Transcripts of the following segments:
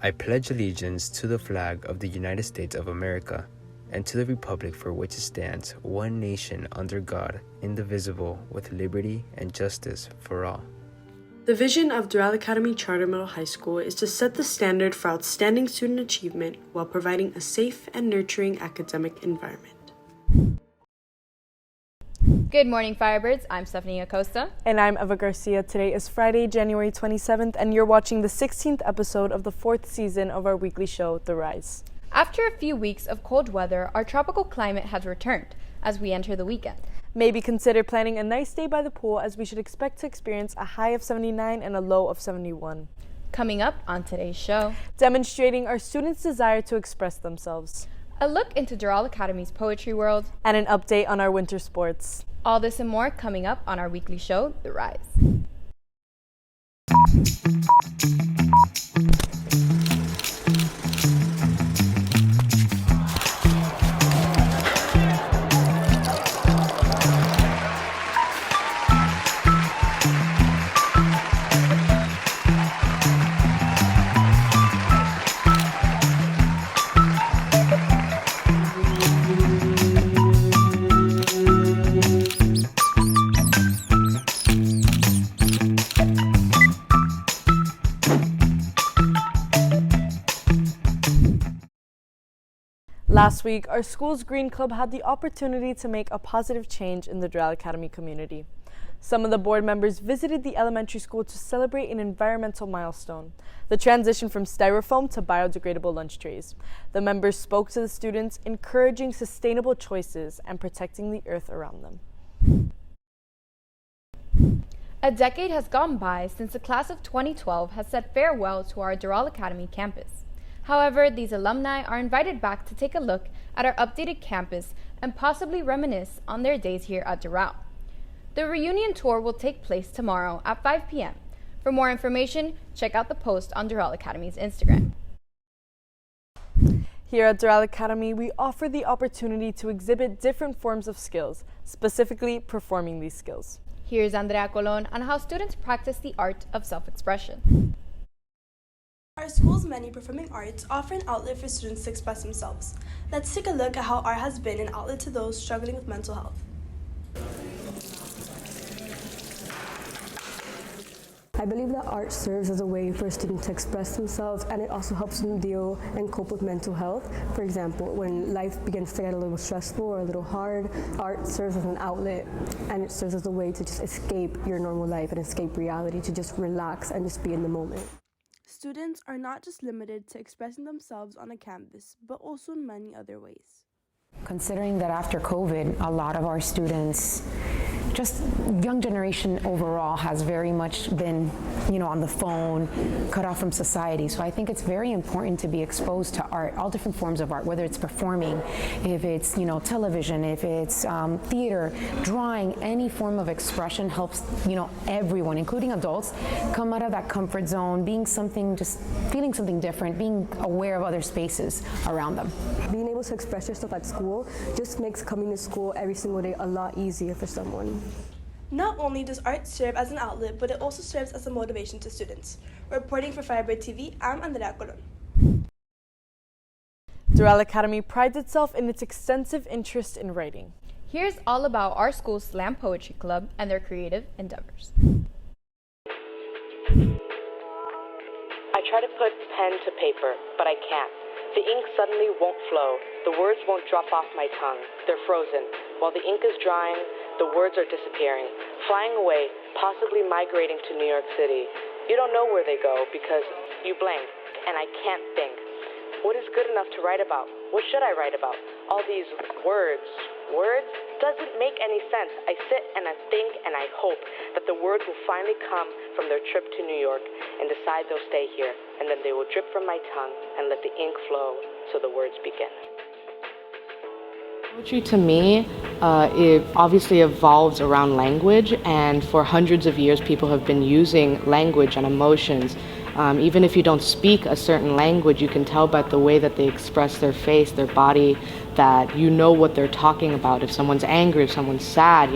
I pledge allegiance to the flag of the United States of America and to the republic for which it stands, one nation under God, indivisible, with liberty and justice for all. The vision of Doral Academy Charter Middle High School is to set the standard for outstanding student achievement while providing a safe and nurturing academic environment. Good morning, Firebirds. I'm Stephanie Acosta. And I'm Eva Garcia. Today is Friday, January 27th, and you're watching the 16th episode of the 4th season of our weekly show, The Rise. After a few weeks of cold weather, our tropical climate has returned as we enter the weekend. Maybe consider planning a nice day by the pool, as we should expect to experience a high of 79 and a low of 71. Coming up on today's show, demonstrating our students' desire to express themselves, a look into Doral Academy's poetry world, and an update on our winter sports. All this and more coming up on our weekly show, The Rise. Last week, our school's Green Club had the opportunity to make a positive change in the Doral Academy community. Some of the board members visited the elementary school to celebrate an environmental milestone, the transition from styrofoam to biodegradable lunch trays. The members spoke to the students, encouraging sustainable choices and protecting the earth around them. A decade has gone by since the class of 2012 has said farewell to our Doral Academy campus. However, these alumni are invited back to take a look at our updated campus and possibly reminisce on their days here at Doral. The reunion tour will take place tomorrow at 5 p.m. For more information, check out the post on Doral Academy's Instagram. Here at Doral Academy, we offer the opportunity to exhibit different forms of skills, specifically performing these skills. Here's Andrea Colon on how students practice the art of self-expression. Our school's many performing arts offer an outlet for students to express themselves. Let's take a look at how art has been an outlet to those struggling with mental health. I believe that art serves as a way for a student to express themselves, and it also helps them deal and cope with mental health. For example, when life begins to get a little stressful or a little hard, art serves as an outlet, and it serves as a way to just escape your normal life and escape reality, to just relax and just be in the moment. Students are not just limited to expressing themselves on a canvas, but also in many other ways. Considering that after COVID, a lot of our students, just young generation overall, has very much been, on the phone, cut off from society. So I think it's very important to be exposed to art, all different forms of art, whether it's performing, if it's, television, if it's theater, drawing, any form of expression helps, everyone, including adults, come out of that comfort zone, being something, just feeling something different, being aware of other spaces around them. Being able to express yourself at school just makes coming to school every single day a lot easier for someone. Not only does art serve as an outlet, but it also serves as a motivation to students. Reporting for Firebird TV, I'm Andrea Colon. Doral Academy prides itself in its extensive interest in writing. Here's all about our school's Slam Poetry Club and their creative endeavors. I try to put pen to paper, but I can't. The ink suddenly won't flow. The words won't drop off my tongue. They're frozen. While the ink is drying, the words are disappearing, flying away, possibly migrating to New York City. You don't know where they go because you blank, and I can't think. What is good enough to write about? What should I write about? All these words doesn't make any sense. I sit and I think and I hope that the words will finally come from their trip to New York and decide they'll stay here, and then they will drip from my tongue and let the ink flow so the words begin. Poetry to me, it obviously evolves around language, and for hundreds of years people have been using language and emotions. Even if you don't speak a certain language, you can tell by the way that they express their face, their body, that you know what they're talking about. If someone's angry, if someone's sad,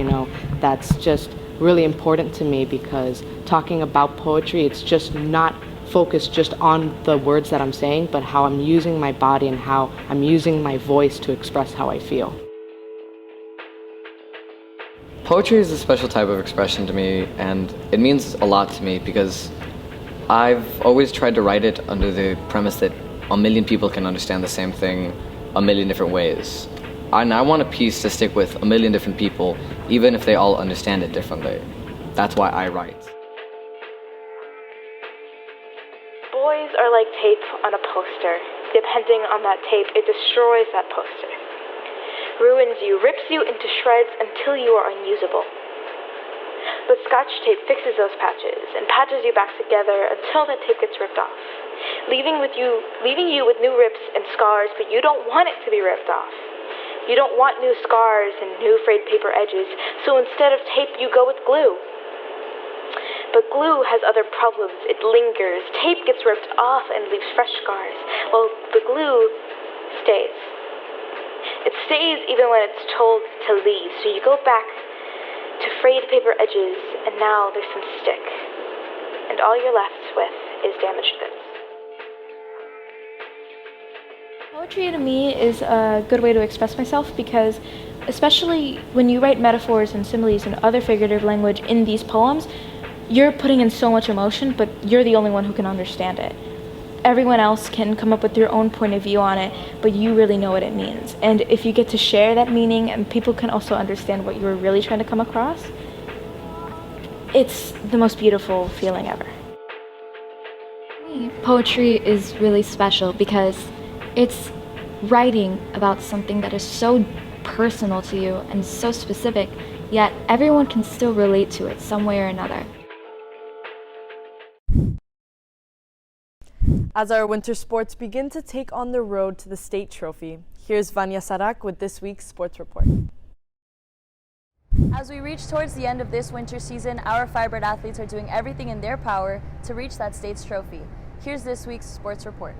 that's just really important to me, because talking about poetry, it's just not focus just on the words that I'm saying, but how I'm using my body and how I'm using my voice to express how I feel. Poetry is a special type of expression to me, and it means a lot to me because I've always tried to write it under the premise that a million people can understand the same thing a million different ways. And I want a piece to stick with a million different people, even if they all understand it differently. That's why I write. Boys are like tape on a poster. Depending on that tape, it destroys that poster. Ruins you, rips you into shreds until you are unusable. But Scotch tape fixes those patches and patches you back together until that tape gets ripped off, leaving you with new rips and scars, but you don't want it to be ripped off. You don't want new scars and new frayed paper edges, so instead of tape, you go with glue. But glue has other problems. It lingers. Tape gets ripped off and leaves fresh scars, while the glue stays. It stays even when it's told to leave, so you go back to frayed paper edges, and now there's some stick. And all you're left with is damaged goods. Poetry to me is a good way to express myself because especially when you write metaphors and similes and other figurative language in these poems, you're putting in so much emotion, but you're the only one who can understand it. Everyone else can come up with their own point of view on it, but you really know what it means. And if you get to share that meaning and people can also understand what you're really trying to come across, it's the most beautiful feeling ever. Poetry is really special because it's writing about something that is so personal to you and so specific, yet everyone can still relate to it some way or another. As our winter sports begin to take on the road to the state trophy, here's Vanya Sarak with this week's sports report. As we reach towards the end of this winter season, our Firebird athletes are doing everything in their power to reach that state's trophy. Here's this week's sports report.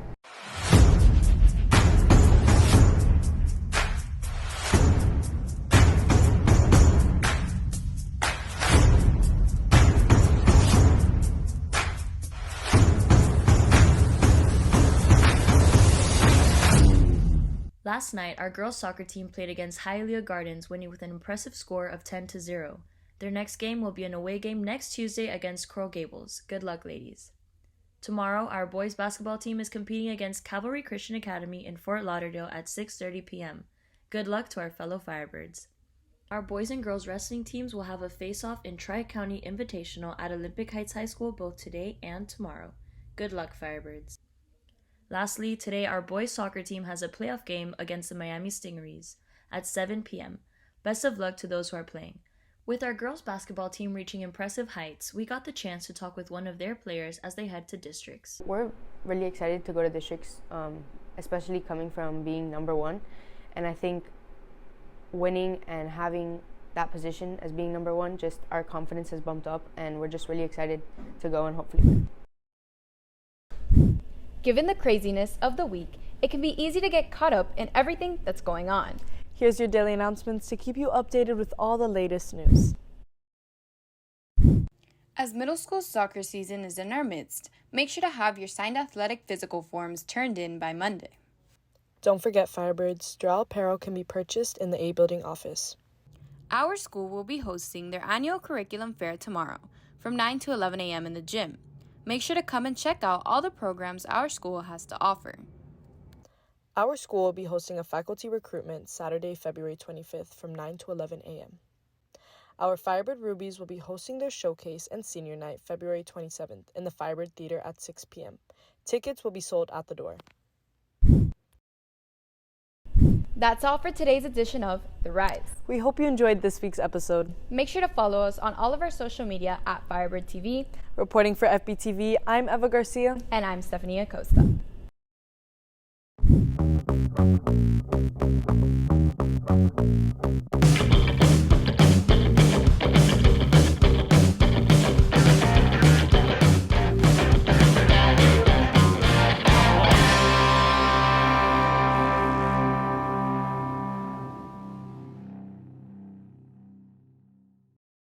Last night, our girls' soccer team played against Hialeah Gardens, winning with an impressive score of 10-0. Their next game will be an away game next Tuesday against Coral Gables. Good luck, ladies. Tomorrow, our boys' basketball team is competing against Cavalry Christian Academy in Fort Lauderdale at 6:30 p.m. Good luck to our fellow Firebirds. Our boys and girls wrestling teams will have a face-off in Tri-County Invitational at Olympic Heights High School both today and tomorrow. Good luck, Firebirds. Lastly, today our boys soccer team has a playoff game against the Miami Stingarees at 7 p.m. Best of luck to those who are playing. With our girls basketball team reaching impressive heights, we got the chance to talk with one of their players as they head to districts. We're really excited to go to districts, especially coming from being number one. And I think winning and having that position as being number one, just our confidence has bumped up, and we're just really excited to go and hopefully win. Given the craziness of the week, it can be easy to get caught up in everything that's going on. Here's your daily announcements to keep you updated with all the latest news. As middle school soccer season is in our midst, make sure to have your signed athletic physical forms turned in by Monday. Don't forget, Firebirds, Doral apparel can be purchased in the A Building office. Our school will be hosting their annual curriculum fair tomorrow from 9 to 11 a.m. in the gym. Make sure to come and check out all the programs our school has to offer. Our school will be hosting a faculty recruitment Saturday, February 25th from 9 to 11 a.m. Our Firebird Rubies will be hosting their showcase and senior night February 27th in the Firebird Theater at 6 p.m. Tickets will be sold at the door. That's all for today's edition of The Rise. We hope you enjoyed this week's episode. Make sure to follow us on all of our social media at Firebird TV. Reporting for FBTV, I'm Eva Garcia. And I'm Stephanie Acosta.